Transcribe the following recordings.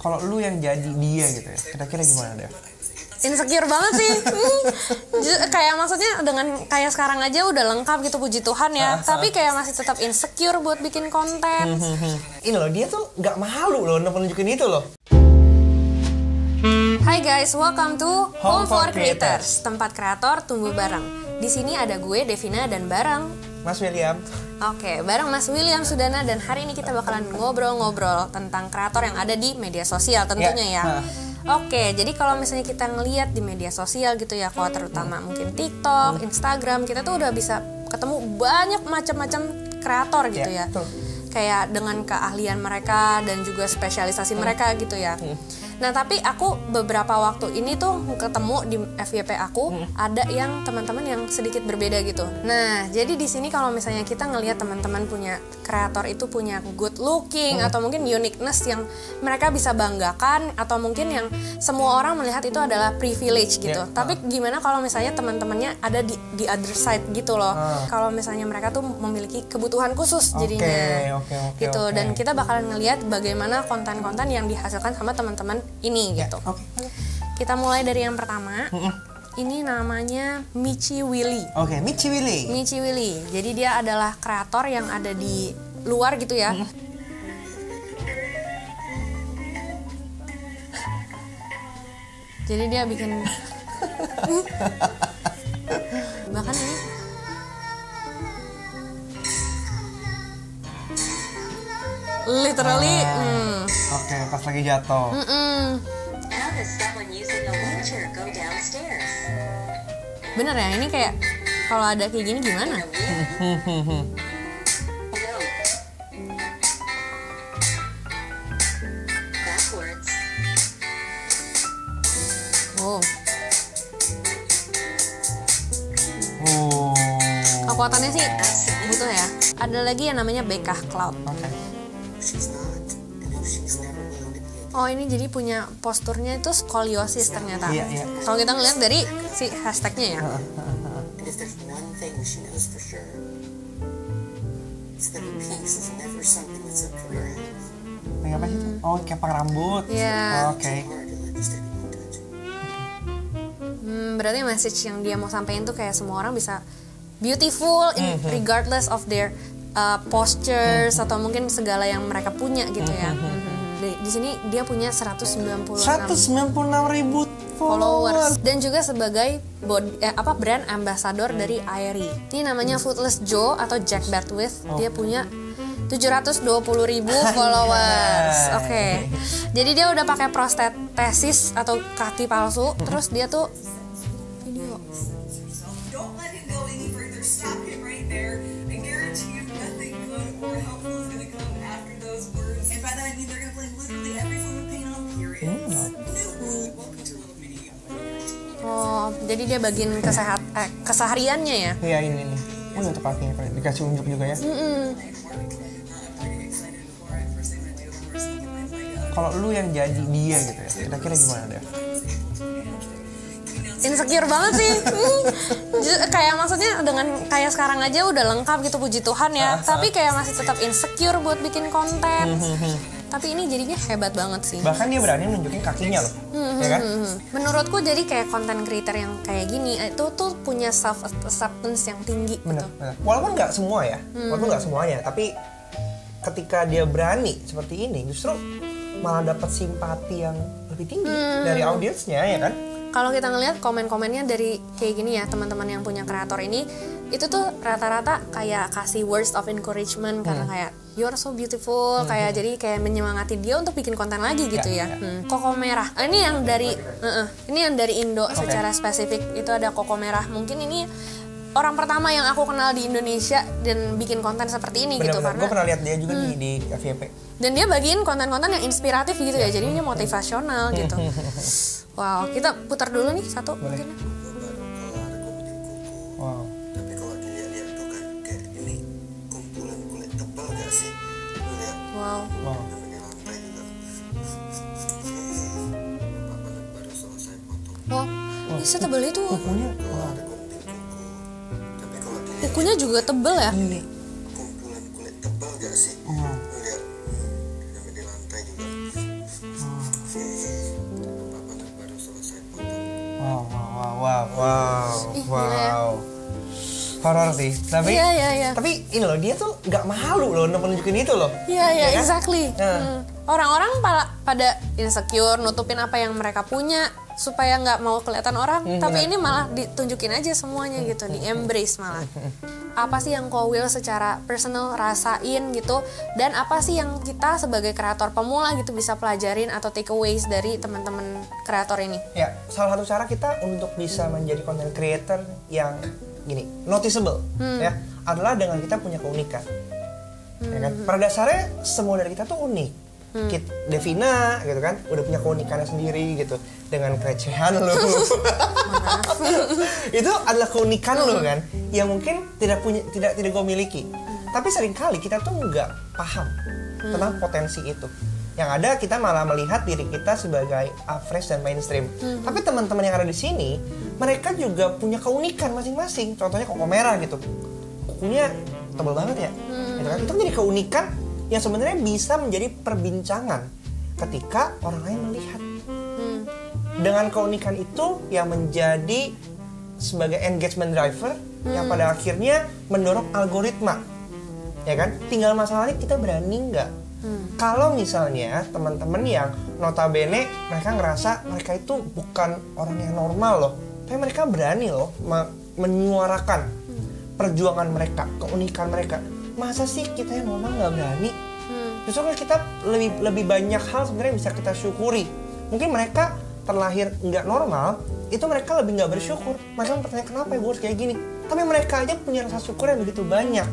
Kalau lu yang jadi dia gitu ya, kira-kira gimana deh? Insecure banget sih. Kayak maksudnya dengan kayak sekarang aja udah lengkap gitu, puji Tuhan ya. Tapi kayak masih tetap insecure buat bikin konten. Ini loh, dia tuh nggak malu loh nunjukin itu loh. Hai guys, welcome to Home for Creators, tempat kreator tumbuh bareng. Di sini ada gue, Devina, dan bareng Mas William. Oke, bareng Mas William Sudana, dan hari ini kita bakalan ngobrol-ngobrol tentang kreator yang ada di media sosial tentunya ya. Oke, jadi kalau misalnya kita ngelihat di media sosial gitu ya, kalau terutama mungkin TikTok, Instagram, kita tuh udah bisa ketemu banyak macam-macam kreator gitu ya. Kayak dengan keahlian mereka dan juga spesialisasi mereka gitu ya. Nah, tapi aku beberapa waktu ini tuh ketemu di FYP aku ada yang teman-teman yang sedikit berbeda gitu. Nah, jadi di sini kalau misalnya kita ngelihat teman-teman punya kreator itu punya good looking atau mungkin uniqueness yang mereka bisa banggakan, atau mungkin yang semua orang melihat itu adalah privilege gitu. Tapi gimana kalau misalnya teman-temannya ada di other side gitu loh. Kalau misalnya mereka tuh memiliki kebutuhan khusus jadinya. Gitu. Dan kita bakalan ngelihat bagaimana konten-konten yang dihasilkan sama teman-teman ini gitu. Kita mulai dari yang pertama. Ini namanya Michi Willy. Oke, Michi Willy. Michi Willy. Jadi dia adalah kreator yang ada di luar gitu ya. Jadi dia bikin bahkan ini literally Oke, pas lagi jatuh. Bener ya, ini kayak kalau ada kayak gini gimana? Kekuatannya sih butuh ya. Ada lagi yang namanya Bekah Cloud. Oh, ini jadi punya posturnya itu skoliosis ternyata. Kalau kita ngeliat dari si hashtagnya ya. Apa sih itu? Oh, kepang rambut. Iya. Oke. Berarti message yang dia mau sampaikan tuh kayak semua orang bisa beautiful regardless of their postures atau mungkin segala yang mereka punya gitu ya. Di sini dia punya 196 ribu followers dan juga sebagai brand ambassador dari Aerie. Ini namanya Footless Joe atau Jack Bertwith. Dia punya 720.000 followers. Oke. Jadi dia udah pakai prostetesis atau kaki palsu. Terus dia tuh video. Oh, jadi dia bagiin kesehariannya ya? Iya, ini nih. Oh, untuk kakinya dikasih unjuk juga ya. Kalau lu yang jadi dia gitu ya, kira-kira gimana deh? Insecure banget sih. Kayak maksudnya dengan kayak sekarang aja udah lengkap gitu, puji Tuhan ya. Tapi kayak masih tetap insecure buat bikin konten. Tapi ini jadinya hebat banget sih. Bahkan dia berani nunjukin kakinya loh. Ya kan? Menurutku jadi kayak konten creator yang kayak gini itu tuh punya self acceptance yang tinggi. Bener. Walaupun nggak semua ya, walaupun nggak semuanya, tapi ketika dia berani seperti ini, justru malah dapat simpati yang lebih tinggi dari audiensnya, ya kan? Kalau kita ngelihat komen-komennya dari kayak gini ya, teman-teman yang punya kreator ini, itu tuh rata-rata kayak kasih words of encouragement karena kayak you're so beautiful, kayak jadi kayak menyemangati dia untuk bikin konten lagi gitu ya. Koko Merah. Ini yang dari Indo secara spesifik. Itu ada Koko Merah. Mungkin ini orang pertama yang aku kenal di Indonesia dan bikin konten seperti ini gitu karena gue pernah lihat dia juga di FYP. Dan dia bagiin konten-konten yang inspiratif gitu ya. Jadi ini motivasional gitu. Wow, kita putar dulu nih satu mungkin. Wow. Tapi kalau dilihat tuh kayak ini kumpulan kulit tebal gak sih? Lihat. Wow. Di lantai juga. Baru selesai potong. Wow. Ini setebal itu. Kukunya. Ada gunting kuku. Tapi kalau dilihat Kukunya juga tebal ya. Ini. kumpulan kulit tebal gak sih? Lihat. Sampai di lantai juga. Ih, gila ya. Horor sih, tapi Iya. tapi ini loh, dia tuh nggak malu loh untuk menunjukin itu loh. Iya, Ya kan? exactly. Nah. Orang-orang pada insecure, nutupin apa yang mereka punya supaya nggak mau kelihatan orang. Tapi ini malah ditunjukin aja semuanya gitu, di embrace malah. Apa sih yang Ko Will secara personal rasain gitu, dan apa sih yang kita sebagai kreator pemula gitu bisa pelajarin atau takeaways dari teman-teman kreator ini? Ya, salah satu cara kita untuk bisa menjadi content creator yang gini, noticeable ya, adalah dengan kita punya keunikan. Ya kan? Pada dasarnya semua dari kita tuh unik. Devina gitu kan, udah punya keunikannya sendiri gitu dengan kerecehan lu. Itu adalah keunikan lu kan, yang mungkin tidak gue miliki. Tapi seringkali kita tuh nggak paham tentang potensi itu. Yang ada kita malah melihat diri kita sebagai average dan mainstream. Tapi teman-teman yang ada di sini, mereka juga punya keunikan masing-masing. Contohnya Koko Merah gitu, kukunya tebal banget ya. Gitu kan? Itu jadi keunikan yang sebenarnya bisa menjadi perbincangan ketika orang lain melihat. Dengan keunikan itu yang menjadi sebagai engagement driver yang pada akhirnya mendorong algoritma, ya kan? Tinggal masalahnya kita berani nggak? Kalau misalnya teman-teman yang notabene mereka ngerasa mereka itu bukan orang yang normal loh, tapi mereka berani loh menyuarakan perjuangan mereka, keunikan mereka. Masa sih kita yang normal nggak berani? Justru kan kita lebih banyak hal sebenarnya bisa kita syukuri. Mungkin mereka terlahir nggak normal, itu mereka lebih nggak bersyukur. Mereka bertanya kenapa ya gue harus kayak gini. Tapi mereka aja punya rasa syukur yang begitu banyak,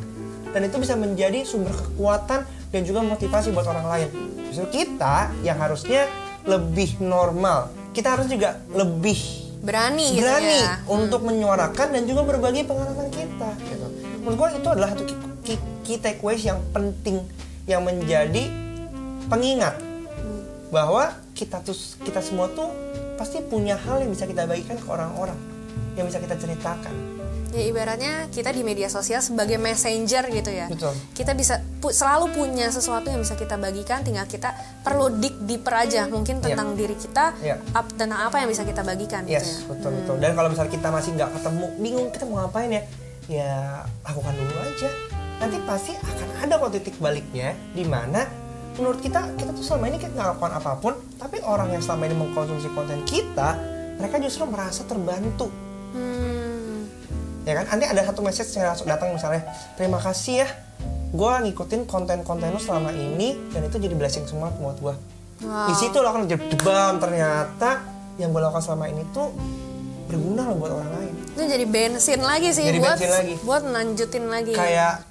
dan itu bisa menjadi sumber kekuatan dan juga motivasi buat orang lain. Justru kita yang harusnya lebih normal, kita harus juga lebih berani gitu ya. untuk menyuarakan dan juga berbagi pengalaman kita gitu. Menurut gue itu adalah satu key takeaways yang penting, yang menjadi pengingat bahwa kita semua tuh pasti punya hal yang bisa kita bagikan ke orang-orang, yang bisa kita ceritakan. Ya ibaratnya kita di media sosial sebagai messenger gitu ya. Betul. Kita bisa selalu punya sesuatu yang bisa kita bagikan, tinggal kita perlu dig deeper aja mungkin tentang diri kita, tentang apa yang bisa kita bagikan gitu ya. Betul. Dan kalau misalnya kita masih nggak ketemu, bingung kita mau ngapain ya lakukan dulu aja. Nanti pasti akan ada kok titik baliknya di mana menurut kita tuh selama ini kita nggak lakukan apapun, tapi orang yang selama ini mengkonsumsi konten kita, mereka justru merasa terbantu. Ya kan, nanti ada satu message yang langsung datang misalnya, terima kasih ya, gue ngikutin konten-konten lu selama ini dan itu jadi blessing semua buat gue. Di situ lo akan jadi debam, ternyata yang gue lakukan selama ini tuh berguna loh buat orang lain. Itu jadi bensin lagi sih, buat lanjutin lagi. Kayak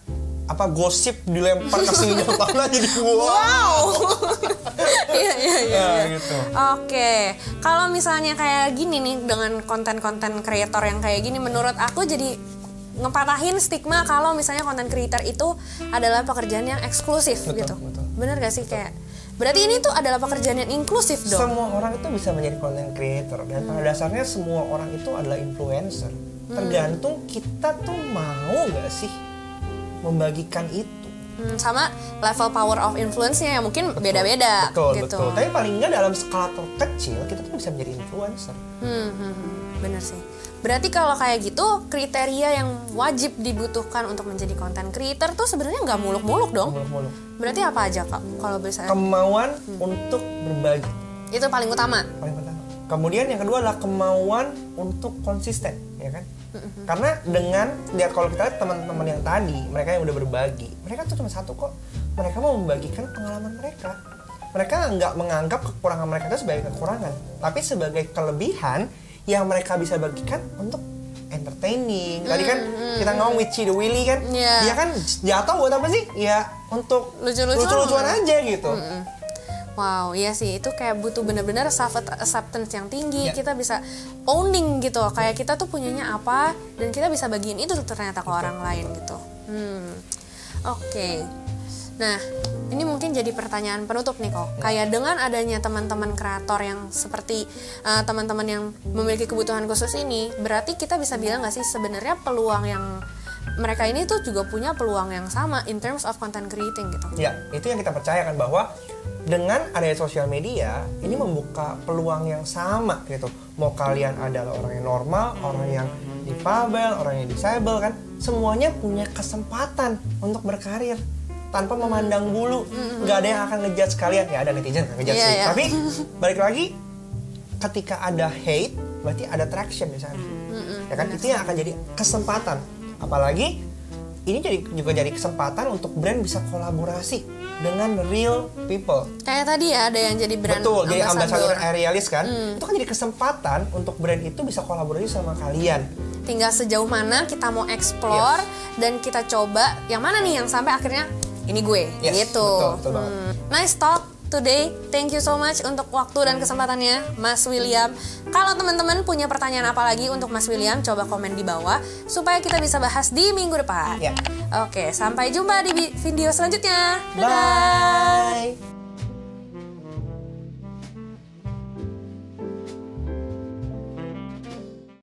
gosip dilempar ke sini tanah jadi wow. Iya. Gitu. Oke, kalau misalnya kayak gini nih dengan konten-konten kreator yang kayak gini, menurut aku jadi ngepatahin stigma kalau misalnya konten creator itu adalah pekerjaan yang eksklusif gitu. Betul. Bener gak sih kayak? Berarti ini tuh adalah pekerjaan yang inklusif dong. Semua orang itu bisa menjadi content creator dan pada dasarnya semua orang itu adalah influencer. Tergantung kita tuh mau gak sih membagikan itu. Sama level power of influence-nya yang mungkin beda-beda gitu. Betul. Tapi paling nggak dalam skala terkecil kita tuh bisa menjadi influencer. Bener sih. Berarti kalau kayak gitu kriteria yang wajib dibutuhkan untuk menjadi content creator tuh sebenarnya nggak muluk-muluk dong. Muluk-muluk. Berarti apa aja Kak kalau bisa? Kemauan untuk berbagi. Itu paling utama. Kemudian yang kedua adalah kemauan untuk konsisten, ya kan? Karena dengan lihat kalau kita lihat teman-teman yang tadi, mereka yang udah berbagi, mereka tuh cuma satu kok. Mereka mau membagikan pengalaman mereka. Mereka nggak menganggap kekurangan mereka itu sebagai kekurangan, tapi sebagai kelebihan yang mereka bisa bagikan untuk entertaining. Tadi kan kita ngomong Witchy the Willy kan, dia kan jatuh buat apa sih? Ya untuk lucu-lucuan aja gitu. Wow, iya sih, itu kayak butuh bener-bener self-acceptance yang tinggi. Kita bisa owning gitu, kayak kita tuh punyanya apa dan kita bisa bagiin itu ternyata ke orang lain gitu. Oke. Nah, ini mungkin jadi pertanyaan penutup nih kok. Kayak dengan adanya teman-teman kreator yang seperti teman-teman yang memiliki kebutuhan khusus ini, berarti kita bisa bilang nggak sih sebenarnya peluang yang mereka ini tuh juga punya peluang yang sama in terms of content creating gitu. Ya, itu yang kita percayakan bahwa dengan adanya sosial media ini membuka peluang yang sama gitu. Mau kalian adalah orang yang normal, orang yang difabel, orang yang disable kan, semuanya punya kesempatan untuk berkarir tanpa memandang bulu. Nggak ada yang akan ngejudge kalian. Ya ada netizen yang ngejudge sih. Tapi balik lagi, ketika ada hate berarti ada traction di sana. Ya kan, itu yang akan jadi kesempatan. Apalagi ini juga jadi kesempatan untuk brand bisa kolaborasi dengan real people. Kayak tadi ya, ada yang jadi brand betul, jadi ambassador Aerialis kan. Itu kan jadi kesempatan untuk brand itu bisa kolaborasi sama kalian. Tinggal sejauh mana kita mau explore dan kita coba yang mana nih yang sampai akhirnya ini gue, gitu. Betul banget. Nice talk today. Thank you so much untuk waktu dan kesempatannya, Mas William. Kalau teman-teman punya pertanyaan apa lagi untuk Mas William, coba komen di bawah supaya kita bisa bahas di minggu depan. Oke, sampai jumpa di video selanjutnya. Dadah. Bye.